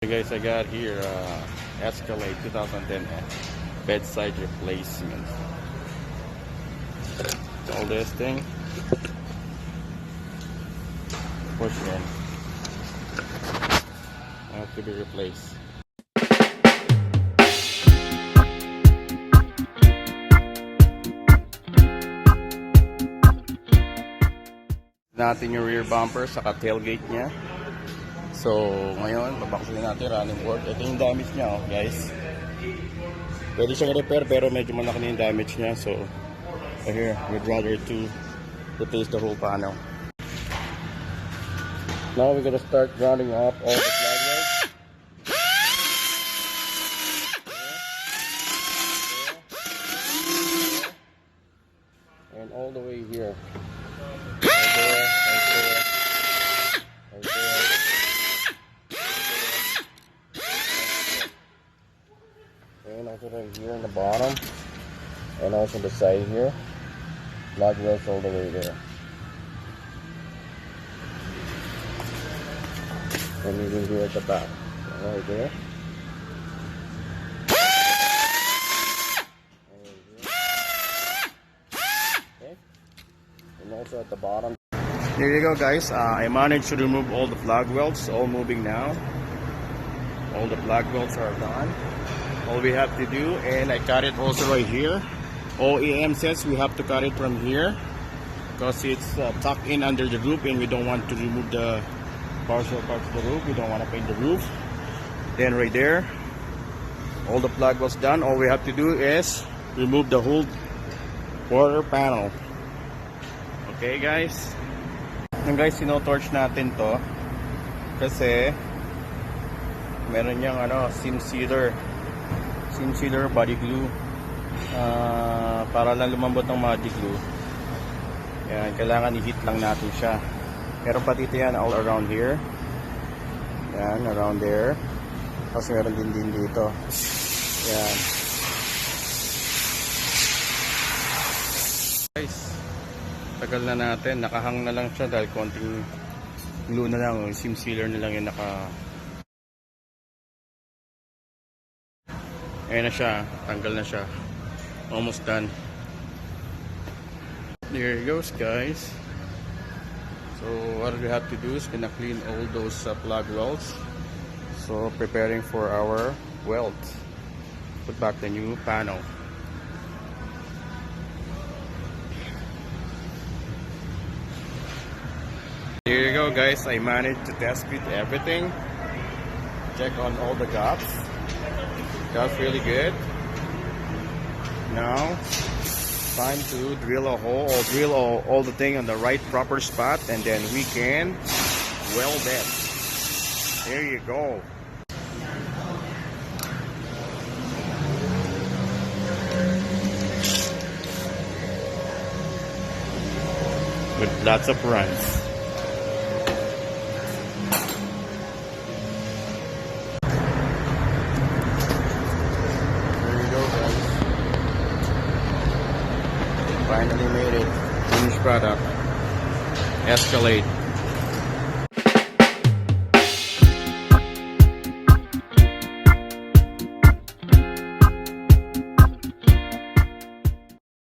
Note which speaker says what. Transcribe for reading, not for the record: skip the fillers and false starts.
Speaker 1: Hey guys, I got here Escalade 2010 bedside replacement. All this thing, push in, have to be replaced. Natin yung rear bumper saka tailgate niya. So, ngayon, babaksin natin running board. Ito yung damage niya, guys. Pwede siyang repair pero medyo malaki na yung damage niya. So, here, we'd rather to replace the whole panel. Now, we're gonna start rounding up all the flag lights. And all the way here. And also right here in the bottom, and also the side here, flag wells all the way there. And even here at the back, right there. Okay. And also at the bottom. There you go, guys. I managed to remove all the flag welds, all moving now. All the flag welds are gone. All we have to do, and I cut it also right here. OEM says we have to cut it from here because it's tucked in under the roof, and we don't want to remove the partial parts of the roof. We don't want to paint the roof. Then right there, all the plug was done. All we have to do is remove the whole quarter panel. Okay, guys. And guys, sino-torch natin to kasi meron niyang seam sealer body glue para lang lumambot ng body glue. Yan, kailangan i-heat lang natin siya. Pero pati ito yan all around here. Yan, around there. Tapos meron din dito. Yan. Guys, tagal na natin. Nakahang na lang siya dahil konting glue na lang. Seam sealer na lang yung ayan na siya, tanggal na siya. Almost done. There it goes, guys. So what we have to do is gonna clean all those plug welds. So preparing for our weld. Put back the new panel. There you go, guys. I managed to test fit everything. Check on all the gaps. That's really good. Now, time to drill a hole or drill all the thing on the right proper spot, and then we can weld it. There you go. With lots of runs. Finally made it. Finished product. Escalade.